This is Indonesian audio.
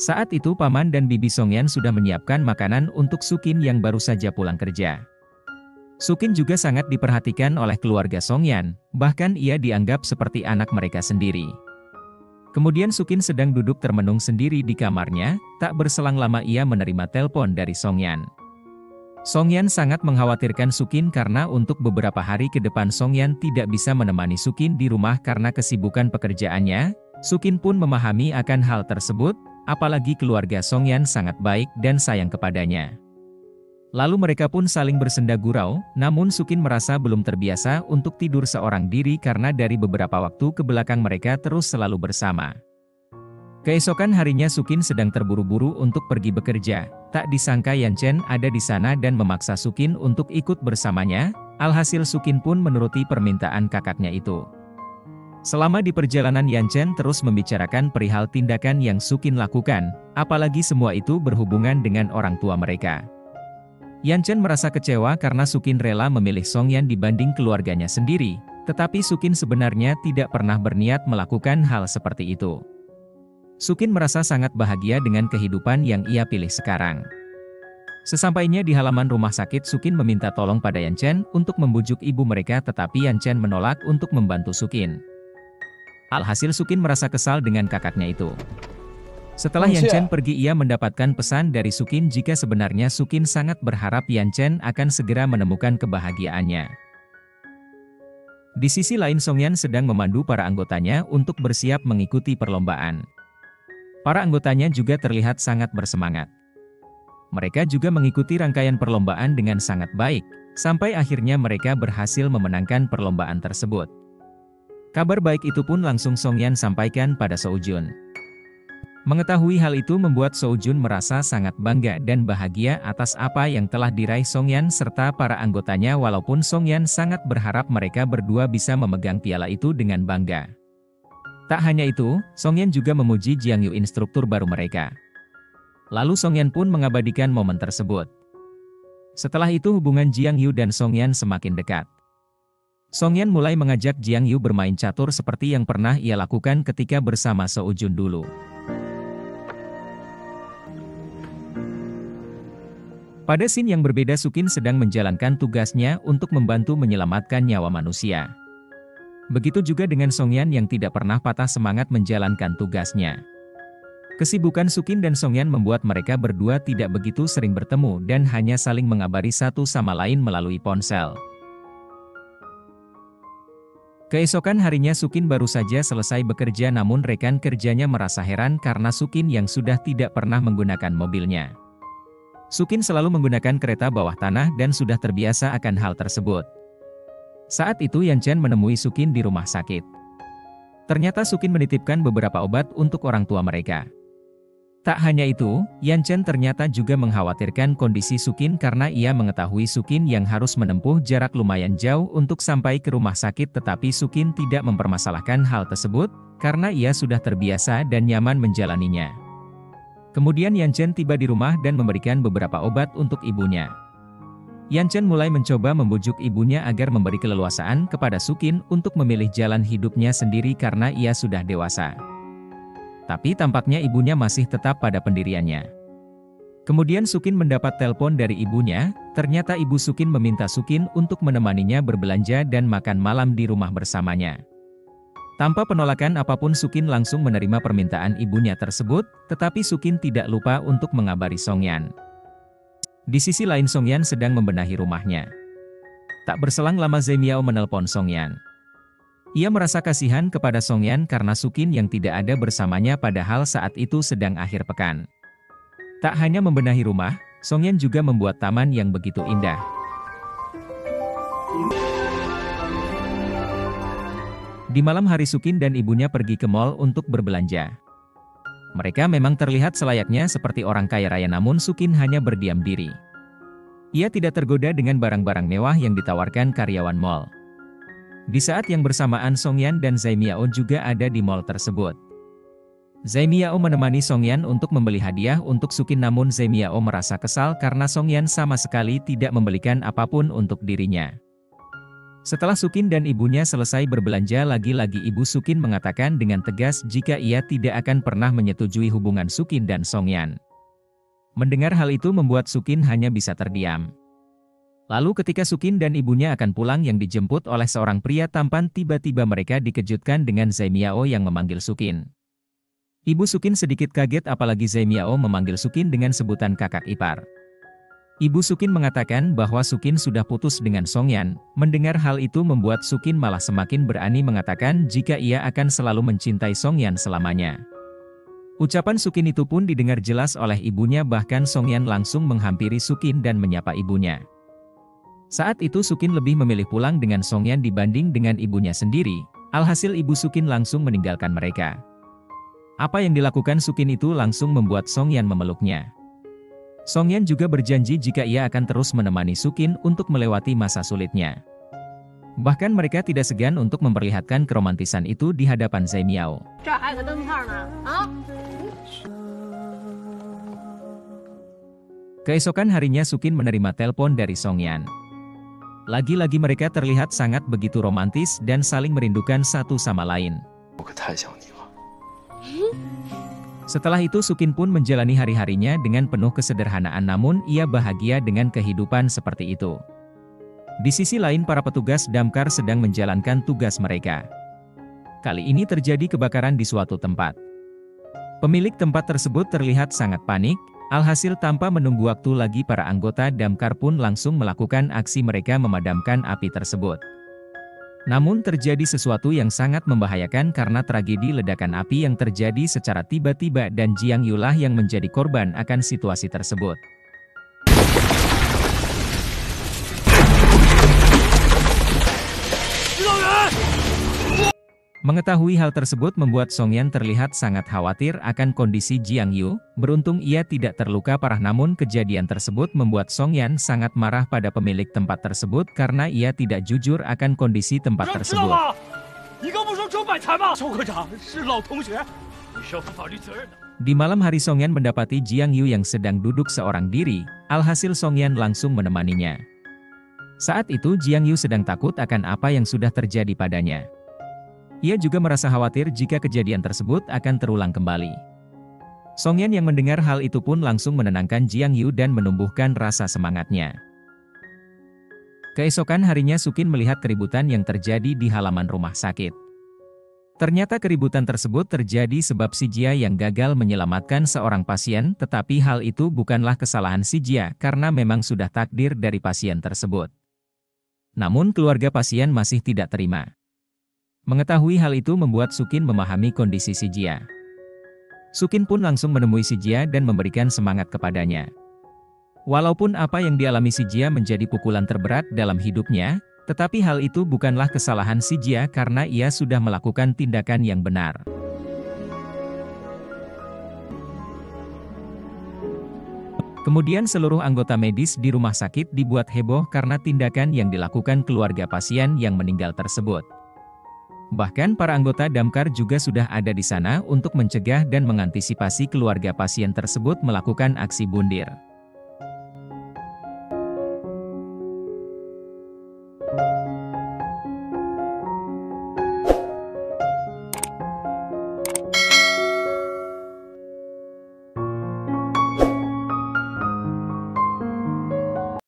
Saat itu Paman dan Bibi Songyan sudah menyiapkan makanan untuk Sukin yang baru saja pulang kerja. Sukin juga sangat diperhatikan oleh keluarga Songyan, bahkan ia dianggap seperti anak mereka sendiri. Kemudian Sukin sedang duduk termenung sendiri di kamarnya, tak berselang lama ia menerima telepon dari Songyan. Songyan sangat mengkhawatirkan Sukin karena untuk beberapa hari ke depan Songyan tidak bisa menemani Sukin di rumah karena kesibukan pekerjaannya. Sukin pun memahami akan hal tersebut, apalagi keluarga Songyan sangat baik dan sayang kepadanya. Lalu mereka pun saling bersenda gurau, namun Sukin merasa belum terbiasa untuk tidur seorang diri karena dari beberapa waktu ke belakang mereka terus selalu bersama. Keesokan harinya Sukin sedang terburu-buru untuk pergi bekerja, tak disangka Yan Chen ada di sana dan memaksa Sukin untuk ikut bersamanya, alhasil Sukin pun menuruti permintaan kakaknya itu. Selama di perjalanan Yan Chen terus membicarakan perihal tindakan yang Sukin lakukan, apalagi semua itu berhubungan dengan orang tua mereka. Yan Chen merasa kecewa karena Sukin rela memilih Songyan dibanding keluarganya sendiri, tetapi Sukin sebenarnya tidak pernah berniat melakukan hal seperti itu. Sukin merasa sangat bahagia dengan kehidupan yang ia pilih sekarang. Sesampainya di halaman rumah sakit, Sukin meminta tolong pada Yan Chen untuk membujuk ibu mereka, tetapi Yan Chen menolak untuk membantu Sukin. Alhasil Sukin merasa kesal dengan kakaknya itu. Setelah Yan Chen pergi, ia mendapatkan pesan dari Sukin jika sebenarnya Sukin sangat berharap Yan Chen akan segera menemukan kebahagiaannya. Di sisi lain Songyan sedang memandu para anggotanya untuk bersiap mengikuti perlombaan. Para anggotanya juga terlihat sangat bersemangat. Mereka juga mengikuti rangkaian perlombaan dengan sangat baik, sampai akhirnya mereka berhasil memenangkan perlombaan tersebut. Kabar baik itu pun langsung Songyan sampaikan pada Soujun. Mengetahui hal itu membuat Soujun merasa sangat bangga dan bahagia atas apa yang telah diraih Songyan serta para anggotanya, walaupun Songyan sangat berharap mereka berdua bisa memegang piala itu dengan bangga. Tak hanya itu, Songyan juga memuji Jiang Yu, instruktur baru mereka. Lalu Songyan pun mengabadikan momen tersebut. Setelah itu hubungan Jiang Yu dan Songyan semakin dekat. Songyan mulai mengajak Jiang Yu bermain catur seperti yang pernah ia lakukan ketika bersama Soujun dulu. Pada scene yang berbeda, Sukin sedang menjalankan tugasnya untuk membantu menyelamatkan nyawa manusia. Begitu juga dengan Songyan yang tidak pernah patah semangat menjalankan tugasnya. Kesibukan Sukin dan Songyan membuat mereka berdua tidak begitu sering bertemu dan hanya saling mengabari satu sama lain melalui ponsel. Keesokan harinya Sukin baru saja selesai bekerja, namun rekan kerjanya merasa heran karena Sukin yang sudah tidak pernah menggunakan mobilnya. Sukin selalu menggunakan kereta bawah tanah dan sudah terbiasa akan hal tersebut. Saat itu Yan Chen menemui Sukin di rumah sakit. Ternyata Sukin menitipkan beberapa obat untuk orang tua mereka. Tak hanya itu, Yan Chen ternyata juga mengkhawatirkan kondisi Sukin karena ia mengetahui Sukin yang harus menempuh jarak lumayan jauh untuk sampai ke rumah sakit, tetapi Sukin tidak mempermasalahkan hal tersebut karena ia sudah terbiasa dan nyaman menjalaninya. Kemudian Yan Chen tiba di rumah dan memberikan beberapa obat untuk ibunya. Yan Chen mulai mencoba membujuk ibunya agar memberi keleluasaan kepada Sukin untuk memilih jalan hidupnya sendiri karena ia sudah dewasa. Tapi tampaknya ibunya masih tetap pada pendiriannya. Kemudian Sukin mendapat telepon dari ibunya, ternyata ibu Sukin meminta Sukin untuk menemaninya berbelanja dan makan malam di rumah bersamanya. Tanpa penolakan apapun Sukin langsung menerima permintaan ibunya tersebut, tetapi Sukin tidak lupa untuk mengabari Songyan. Di sisi lain Songyan sedang membenahi rumahnya. Tak berselang lama Zhe Miao menelpon Songyan. Ia merasa kasihan kepada Songyan karena Sukin yang tidak ada bersamanya padahal saat itu sedang akhir pekan. Tak hanya membenahi rumah, Songyan juga membuat taman yang begitu indah. Di malam hari Sukin dan ibunya pergi ke mall untuk berbelanja. Mereka memang terlihat selayaknya seperti orang kaya raya, namun Sukin hanya berdiam diri. Ia tidak tergoda dengan barang-barang mewah yang ditawarkan karyawan mall. Di saat yang bersamaan Songyan dan Zhe Miao juga ada di mall tersebut. Zhe Miao menemani Songyan untuk membeli hadiah untuk Sukin, namun Zhe Miao merasa kesal karena Songyan sama sekali tidak membelikan apapun untuk dirinya. Setelah Sukin dan ibunya selesai berbelanja, lagi-lagi Ibu Sukin mengatakan dengan tegas jika ia tidak akan pernah menyetujui hubungan Sukin dan Songyan. Mendengar hal itu membuat Sukin hanya bisa terdiam. Lalu ketika Sukin dan ibunya akan pulang yang dijemput oleh seorang pria tampan, tiba-tiba mereka dikejutkan dengan Zai Miao yang memanggil Sukin. Ibu Sukin sedikit kaget apalagi Zai Miao memanggil Sukin dengan sebutan kakak ipar. Ibu Sukin mengatakan bahwa Sukin sudah putus dengan Songyan. Mendengar hal itu membuat Sukin malah semakin berani mengatakan jika ia akan selalu mencintai Songyan selamanya. Ucapan Sukin itu pun didengar jelas oleh ibunya, bahkan Songyan langsung menghampiri Sukin dan menyapa ibunya. Saat itu Sukin lebih memilih pulang dengan Songyan dibanding dengan ibunya sendiri. Alhasil Ibu Sukin langsung meninggalkan mereka. Apa yang dilakukan Sukin itu langsung membuat Songyan memeluknya. Songyan juga berjanji jika ia akan terus menemani Sukin untuk melewati masa sulitnya. Bahkan mereka tidak segan untuk memperlihatkan keromantisan itu di hadapan Zai Miao. Keesokan harinya Sukin menerima telepon dari Songyan. Lagi-lagi mereka terlihat sangat begitu romantis dan saling merindukan satu sama lain. Setelah itu Sukin pun menjalani hari-harinya dengan penuh kesederhanaan, namun ia bahagia dengan kehidupan seperti itu. Di sisi lain para petugas damkar sedang menjalankan tugas mereka. Kali ini terjadi kebakaran di suatu tempat. Pemilik tempat tersebut terlihat sangat panik, alhasil tanpa menunggu waktu lagi para anggota damkar pun langsung melakukan aksi mereka memadamkan api tersebut. Namun terjadi sesuatu yang sangat membahayakan karena tragedi ledakan api yang terjadi secara tiba-tiba dan Jiang Yu lah yang menjadi korban akan situasi tersebut. Mengetahui hal tersebut membuat Songyan terlihat sangat khawatir akan kondisi Jiang Yu. Beruntung ia tidak terluka parah, namun kejadian tersebut membuat Songyan sangat marah pada pemilik tempat tersebut karena ia tidak jujur akan kondisi tempat tersebut. Di malam hari Songyan mendapati Jiang Yu yang sedang duduk seorang diri, alhasil Songyan langsung menemaninya. Saat itu Jiang Yu sedang takut akan apa yang sudah terjadi padanya. Ia juga merasa khawatir jika kejadian tersebut akan terulang kembali. Songyan yang mendengar hal itu pun langsung menenangkan Jiang Yu dan menumbuhkan rasa semangatnya. Keesokan harinya Sukin melihat keributan yang terjadi di halaman rumah sakit. Ternyata keributan tersebut terjadi sebab si Jia yang gagal menyelamatkan seorang pasien, tetapi hal itu bukanlah kesalahan si Jia karena memang sudah takdir dari pasien tersebut. Namun keluarga pasien masih tidak terima. Mengetahui hal itu membuat Sukin memahami kondisi si Jia. Sukin pun langsung menemui si Jia dan memberikan semangat kepadanya. Walaupun apa yang dialami si Jia menjadi pukulan terberat dalam hidupnya, tetapi hal itu bukanlah kesalahan si Jia karena ia sudah melakukan tindakan yang benar. Kemudian seluruh anggota medis di rumah sakit dibuat heboh karena tindakan yang dilakukan keluarga pasien yang meninggal tersebut. Bahkan para anggota damkar juga sudah ada di sana untuk mencegah dan mengantisipasi keluarga pasien tersebut melakukan aksi bundir.